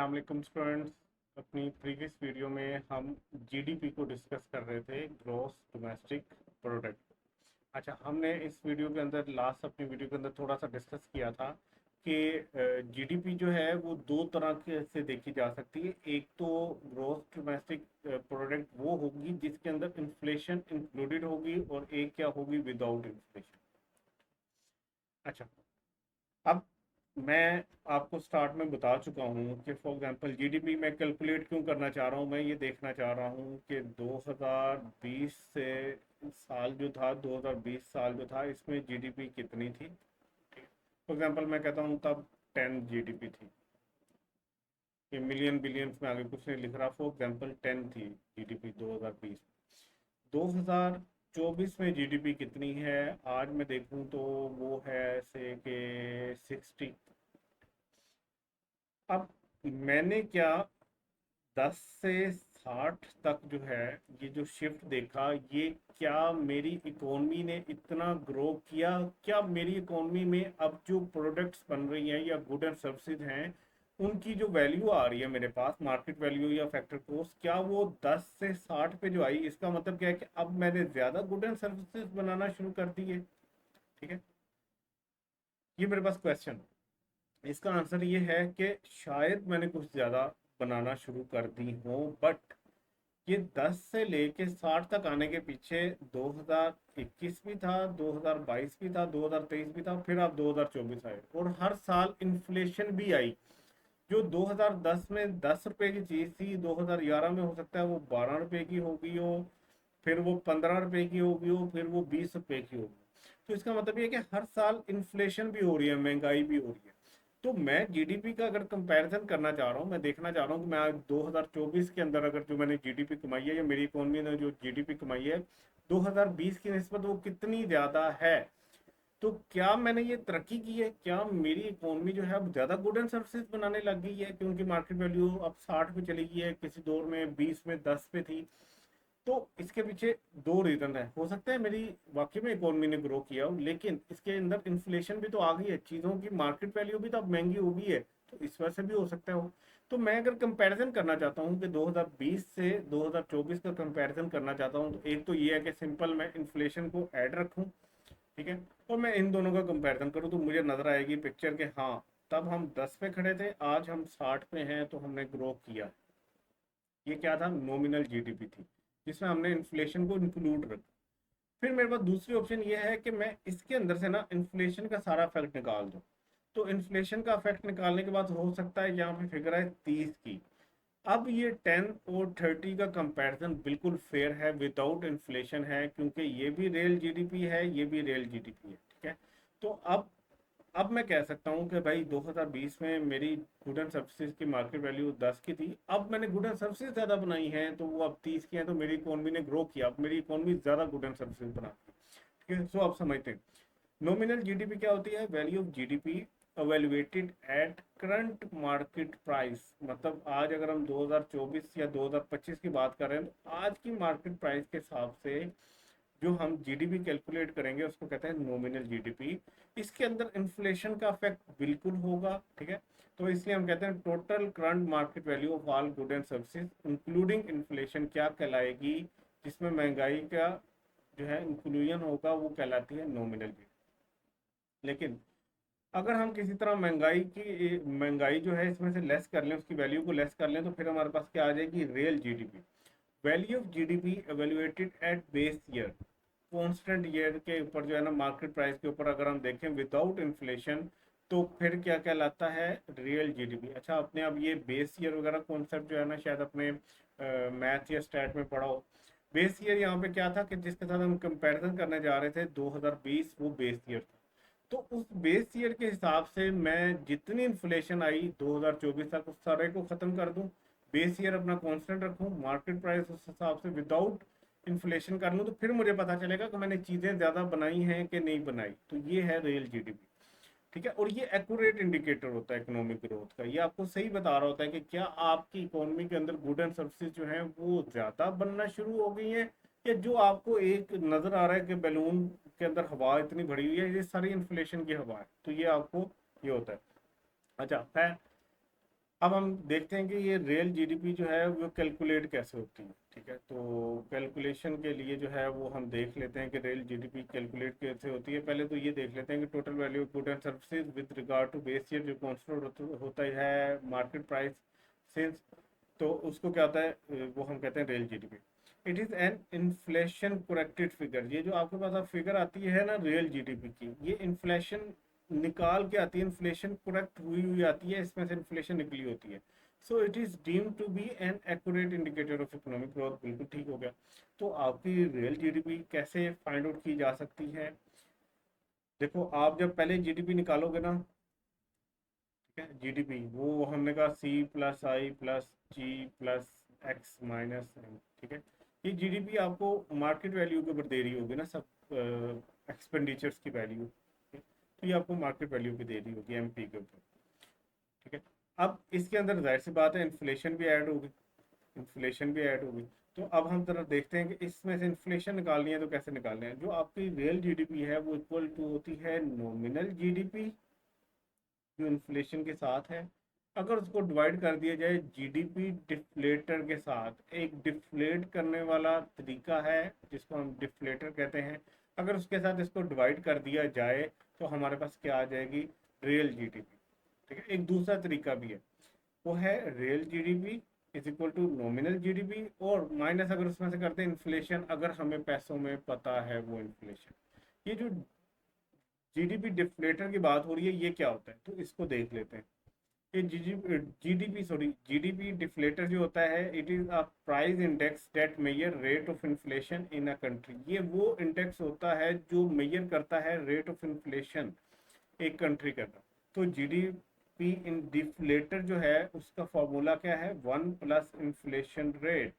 अस्सलाम स्टूडेंट्स। अपनी previous video में हम जीडीपी को डिस्कस कर रहे थे, ग्रॉस डोमेस्टिक प्रोडक्ट। अच्छा, हमने इस वीडियो के अंदर लास्ट अपनी वीडियो के अंदर थोड़ा सा डिस्कस किया था कि जीडीपी जो है वो दो तरह के से देखी जा सकती है। एक तो ग्रॉस डोमेस्टिक प्रोडक्ट वो होगी जिसके अंदर इन्फ्लेशन इंक्लूडेड होगी, और एक क्या होगी, विदाउट इन्फ्लेशन। अच्छा, अब मैं आपको स्टार्ट में बता चुका हूँ कि फॉर एग्जांपल जीडीपी मैं कैलकुलेट क्यों करना चाह रहा हूँ। मैं ये देखना चाह रहा हूँ कि 2020 से साल जो था, 2020 साल जो था, इसमें जीडीपी कितनी थी। फॉर एग्जांपल मैं कहता हूँ तब 10 जीडीपी थी। ये मिलियन बिलियंस में आगे कुछ नहीं लिख रहा। फॉर एग्जांपल 10 थी जीडीपी 2020। 2024 में जीडीपी कितनी है आज मैं देखूं तो वो है से के 60। अब मैंने क्या 10 से 60 तक जो है ये जो शिफ्ट देखा, ये क्या मेरी इकोनॉमी ने इतना ग्रो किया? क्या मेरी इकोनॉमी में अब जो प्रोडक्ट्स बन रही हैं या गुड एंड सर्विसेज हैं, उनकी जो वैल्यू आ रही है मेरे पास, मार्केट वैल्यू या फैक्टर कॉस्ट, क्या वो 10 से 60 पे जो आई, इसका मतलब क्या है कि अब मैंने ज़्यादा गुड एंड सर्विसेज बनाना शुरू कर दिए। ठीक है, ये मेरे पास क्वेश्चन। इसका आंसर ये है कि शायद मैंने कुछ ज़्यादा बनाना शुरू कर दी हो, बट ये 10 से लेके 60 तक आने के पीछे 2021 भी था, 2022 भी था, 2023 भी था, फिर अब 2024 आए, और हर साल इन्फ्लेशन भी आई। जो 2010 में 10 रुपए की चीज़ थी, 2011 में हो सकता है वो 12 रुपए की हो गई हो, फिर वो 15 रुपए की हो गई हो, फिर वो 20 रुपए की हो गई। तो इसका मतलब ये है कि हर साल इन्फ्लेशन भी हो रही है, महंगाई भी हो रही है। तो मैं जीडीपी का अगर कंपैरिजन करना चाह रहा हूँ, मैं देखना चाह रहा हूँ कि मैं आज 2024 के अंदर अगर जो मैंने जीडीपी कमाई है या मेरी इकोनॉमी ने जो जीडीपी कमाई है 2020 की निस्बत, वो कितनी ज़्यादा है। तो क्या मैंने ये तरक्की की है? क्या मेरी इकोनॉमी जो है अब ज़्यादा गुड एंड सर्विसेज बनाने लग गई है, क्योंकि मार्केट वैल्यू अब 60 पे चली गई है, किसी दौर में 20 में 10 पे थी। तो इसके पीछे दो रीजन है। हो सकता है मेरी वाकई में इकोनॉमी ने ग्रो किया हो, लेकिन इसके अंदर इन्फ्लेशन भी तो आ गई है, चीज़ों की मार्केट वैल्यू भी तो अब महंगी हो गई है, तो इस वजह से भी हो सकता है हो। तो मैं अगर कंपैरिजन करना चाहता हूँ कि 2020 से 2024 का कंपैरिजन करना चाहता हूँ, तो एक तो ये है कि सिंपल मैं इन्फ्लेशन को ऐड रखूँ, ठीक है, और मैं इन दोनों का कंपैरिजन करूँ, तो मुझे नजर आएगी पिक्चर के हाँ, तब हम 10 पे खड़े थे, आज हम 60 पे हैं, तो हमने ग्रो किया। ये क्या था? नॉमिनल जीडीपी थी, जिसमें हमने इन्फ्लेशन को इंक्लूड रखा। फिर मेरे पास दूसरी ऑप्शन ये है कि मैं इसके अंदर से ना इन्फ्लेशन का सारा इफेक्ट निकाल दूं। तो इन्फ्लेशन का इफेक्ट निकालने के बाद हो सकता है यहाँ पे फिगर है 30 की। अब ये 10 और 30 का कंपैरिजन बिल्कुल फेयर है, विदाउट इन्फ्लेशन है, क्योंकि ये भी रियल जीडीपी है, ये भी रियल जीडीपी है। ठीक है, तो अब मैं कह सकता हूँ कि भाई 2020 में मेरी गुड एंड सर्विसेज की मार्केट वैल्यू 10 की थी, अब मैंने गुड एंड सर्विसेज ज़्यादा बनाई हैं, तो वो अब 30 की है, तो मेरी इकोनॉमी ने ग्रो किया, अब मेरी इकोनॉमी ज़्यादा गुड एंड सर्विसेज बनाती है। ठीक है, सो आप समझते हैं नॉमिनल जीडीपी क्या होती है? Value of GDP evaluated at current market price. मतलब आज अगर हम 2024 या 2025 की बात कर रहे हैं, तो आज की मार्केट प्राइस के हिसाब से जो हम जीडीपी कैलकुलेट करेंगे उसको कहते हैं नॉमिनल जीडीपी। इसके अंदर इन्फ्लेशन का इफेक्ट बिल्कुल होगा। ठीक है, तो इसलिए हम कहते हैं total current market value of all good and services including inflation क्या कहलाएगी, जिसमें महंगाई का जो है इंक्लूजन होगा, वो कहलाती है नॉमिनल जीडीपी। लेकिन अगर हम किसी तरह महंगाई जो है इसमें से लेस कर लें, उसकी वैल्यू को लेस कर लें, तो फिर हमारे पास क्या आ जाएगी? Real GDP. Value of GDP evaluated at base year, constant year के ऊपर जो है ना, मार्केट प्राइस के ऊपर अगर हम देखें विदाउट इन्फ्लेशन, तो फिर क्या कहलाता है? Real GDP. अच्छा, आपने अब ये बेस ईयर वगैरह कॉन्सेप्ट जो है ना, शायद अपने मैथ या स्टैट में पढ़ा हो। बेस ईयर यहाँ पे क्या था कि जिसके साथ हम कंपैरिजन करने जा रहे थे 2020, वो बेस ईयर था। तो उस बेस ईयर के हिसाब से मैं जितनी इन्फ्लेशन आई 2024 तक, उस सारे को खत्म कर दूं, बेस ईयर अपना कांस्टेंट रखूं, मार्केट प्राइस उस हिसाब से विदाउट इन्फ्लेशन कर लूं, तो फिर मुझे पता चलेगा कि मैंने चीज़ें ज़्यादा बनाई हैं कि नहीं बनाई। तो ये है रियल जीडीपी। ठीक है, और ये एक्यूरेट इंडिकेटर होता है इकोनॉमिक ग्रोथ का। ये आपको सही बता रहा होता है कि क्या आपकी इकोनॉमी के अंदर गुड एंड सर्विसेज जो हैं वो ज़्यादा बनना शुरू हो गई हैं, या जो आपको एक नज़र आ रहा है कि बैलून के अंदर हवा इतनी भरी हुई है, ये सारी इन्फ्लेशन की हवा है। तो ये आपको ये होता है। अच्छा है, अब हम देखते हैं कि ये रियल जीडीपी जो है वो कैलकुलेट कैसे होती है। ठीक है, तो कैलकुलेशन के लिए जो है वो हम देख लेते हैं कि रियल जीडीपी कैलकुलेट कैसे होती है। पहले तो ये देख लेते हैं कि total value of good and services with regard to base year जो कॉन्स्टेंट होता है मार्केट प्राइस सिंस, तो उसको क्या होता है, वो हम कहते हैं real GDP. It is an inflation corrected figure. ये जो आपके पास अब फिगर आती है ना रियल जीडीपी की, ये इन्फ्लेशन निकाल के आती है, इन्फ्लेशन करेक्ट हुई हुई आती है, इसमें से इन्फ्लेशन निकली होती है। So it is deemed to be an accurate indicator of economic growth. बिल्कुल ठीक हो गया। तो आपकी रियल जीडीपी कैसे फाइंड आउट की जा सकती है? देखो, आप जब पहले जीडीपी निकालोगे ना, ठीक है, जीडीपी वो हमने कहा सी प्लस आई प्लस जी प्लस एक्स माइनस एम। ठीक है, ये जीडीपी आपको मार्केट वैल्यू के ऊपर दे रही होगी ना, सब एक्सपेंडिचर्स की वैल्यू, तो ये आपको मार्केट वैल्यू पे दे रही होगी एमपी के ऊपर। ठीक है, अब इसके अंदर जाहिर सी बात है इन्फ्लेशन भी ऐड होगी, इन्फ्लेशन भी ऐड होगी। तो अब हम जरा देखते हैं कि इसमें से इन्फ्लेशन निकालनी है तो कैसे निकालनी है। जो आपकी रियल जीडीपी है वो इक्वल टू होती है नॉमिनल जीडीपी जो इन्फ्लेशन के साथ है। अगर उसको डिवाइड कर दिया जाए जीडीपी डिफ्लेटर के साथ, एक डिफ्लेट करने वाला तरीका है जिसको हम डिफ्लेटर कहते हैं, अगर उसके साथ इसको डिवाइड कर दिया जाए तो हमारे पास क्या आ जाएगी, रियल जीडीपी। ठीक है, एक दूसरा तरीका भी है, वो है real GDP is equal to nominal GDP, और माइनस अगर उसमें से करते हैं इन्फ्लेशन, अगर हमें पैसों में पता है वो इन्फ्लेशन। ये जो जीडीपी डिफ्लेटर की बात हो रही है, ये क्या होता है तो इसको देख लेते हैं। ये जीडीपी सॉरी जीडीपी डिफ्लेटर जो होता है, it is a price index that measure rate of inflation in a country. ये वो इंडेक्स होता है जो मेजर करता है रेट ऑफ इन्फ्लेशन एक कंट्री का। तो जीडीपी इन डिफ्लेटर जो है उसका फॉर्मूला क्या है, 1 प्लस इन्फ्लेशन रेट।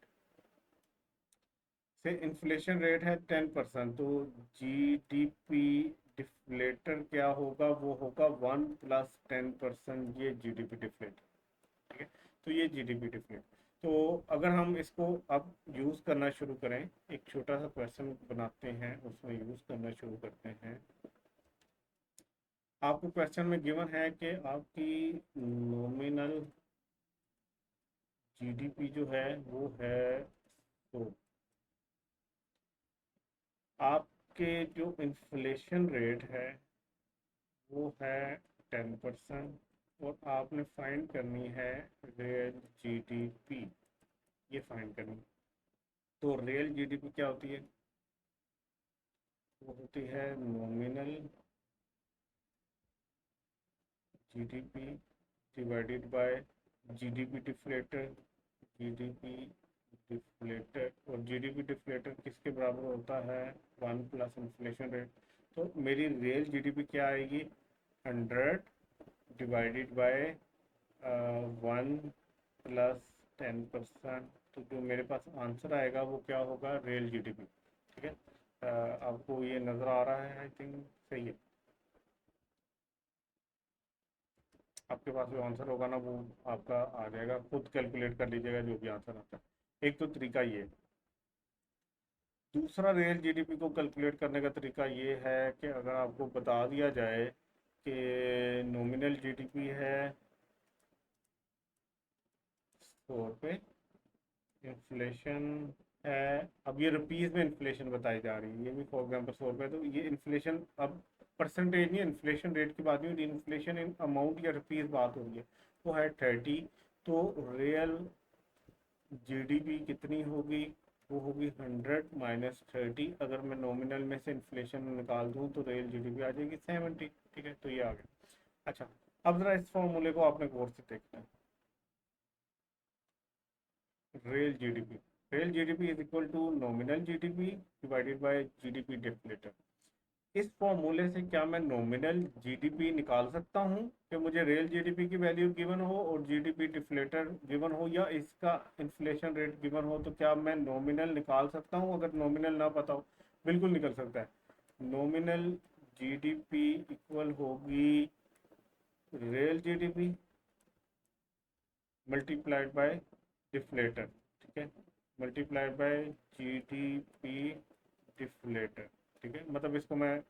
से इन्फ्लेशन रेट है 10%, तो जीडीपी डिफ्लेटर क्या होगा, वो होगा 1 प्लस 10%, ये जीडीपी डिफ्लेटर। ठीक है, तो ये जीडीपी डिफरेंट। तो अगर हम इसको अब यूज़ करना शुरू करें, एक छोटा सा क्वेश्चन बनाते हैं, उसमें यूज़ करना शुरू करते हैं। आपको क्वेश्चन में गिवन है कि आपकी नॉमिनल जीडीपी जो है वो है, तो आपके जो इन्फ्लेशन रेट है वो है 10%, और आपने फाइंड करनी है रियल जीडीपी, ये फाइंड करनी। तो रियल जीडीपी क्या होती है, वो होती है nominal GDP divided by GDP deflator. GDP deflator, और जीडीपी डिफ्लेटर किसके बराबर होता है, 1 प्लस इन्फ्लेशन रेट। तो मेरी रियल जीडीपी क्या आएगी, 100 डिवाइडेड बाय 1 प्लस 10%। तो जो मेरे पास आंसर आएगा वो क्या होगा, रियल जीडीपी। ठीक है, आपको ये नज़र आ रहा है, आई थिंक सही है। आपके पास जो आंसर होगा ना वो आपका आ जाएगा, खुद कैलकुलेट कर लीजिएगा जो भी आंसर आता है। एक तो तरीका ये। दूसरा रियल जीडीपी को कैलकुलेट करने का तरीका ये है कि अगर आपको बता दिया जाए कि नॉमिनल जीडीपी है 100 रुपये, इन्फ्लेशन है, अब ये रुपीज़ में इन्फ्लेशन बताई जा रही है, ये भी फॉर एग्जाम्पल 100 रुपये, तो ये इन्फ्लेशन अब परसेंटेज नहीं, इन्फ्लेशन रेट की बात नहीं हो रही, इन्फ्लेशन इन अमाउंट या रुपीज़ बात हो रही है, वो है 30। तो रियल जीडीपी कितनी होगी, वो होगी 100 - 30। अगर मैं नॉमिनल में से इन्फ्लेशन निकाल दूं तो रियल जीडीपी आ जाएगी 70। ठीक है, तो ये आ गया। अच्छा, अब जरा इस फॉर्मूले को आपने गौर से देखना है। Real GDP, real GDP is equal to nominal GDP divided by GDP deflator. इस फॉर्मूले से क्या मैं नॉमिनल जीडीपी निकाल सकता हूँ कि मुझे रियल जीडीपी की वैल्यू गिवन हो और जीडीपी डिफ्लेटर गिवन हो, या इसका इन्फ्लेशन रेट गिवन हो, तो क्या मैं नॉमिनल निकाल सकता हूँ अगर नॉमिनल ना पता हो? बिल्कुल निकल सकता है। नॉमिनल जीडीपी इक्वल होगी real GDP multiplied by deflator. ठीक है, मल्टीप्लाइड बाय जीडीपी डिफ्लेटर। ठीक है, मतलब इसको मैं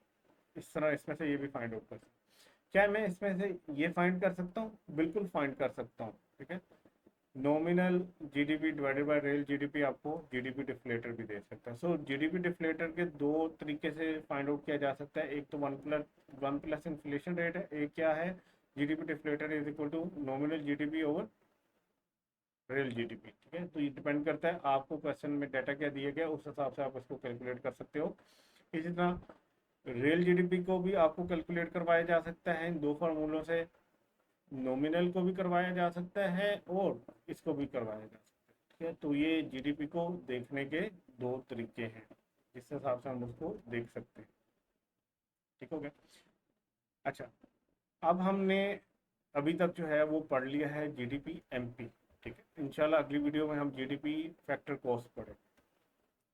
इस तरह इसमें से ये भी फाइंड आउट कर सकता हूं। क्या मैं इसमें से ये फाइंड कर सकता हूँ? बिल्कुल फाइंड कर सकता हूँ, ठीक है। Nominal GDP divided by real GDP आपको जीडीपी डिफ्लेटर भी दे सकता है। सो जीडीपी डिफ्लेटर के दो तरीके से फाइंड आउट किया जा सकता है। एक तो वन प्लस इन्फ्लेशन रेट है, एक क्या है, GDP deflator is equal to nominal GDP over real GDP, ठीक है। तो ये डिपेंड करता है आपको क्वेश्चन में डाटा क्या दिया गया, उस हिसाब से आप इसको कैलकुलेट कर सकते हो। इसी तरह रियल जीडीपी को भी आपको कैलकुलेट करवाया जा सकता है इन दो फार्मूलों से। नॉमिनल को भी करवाया जा सकता है और इसको भी करवाया जा सकता है, ठीक है। तो ये जीडीपी को देखने के दो तरीके हैं, जिस हिसाब से हम उसको देख सकते हैं, ठीक हो गया। अच्छा, अब हमने अभी तक जो है वो पढ़ लिया है जीडीपी एमपी, ठीक है। इंशाल्लाह अगली वीडियो में हम जीडीपी फैक्टर कॉस्ट पढ़ें,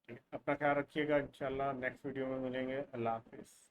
ठीक है। अपना ख्याल रखिएगा, इंशाल्लाह नेक्स्ट वीडियो में मिलेंगे। अल्लाह हाफिज़।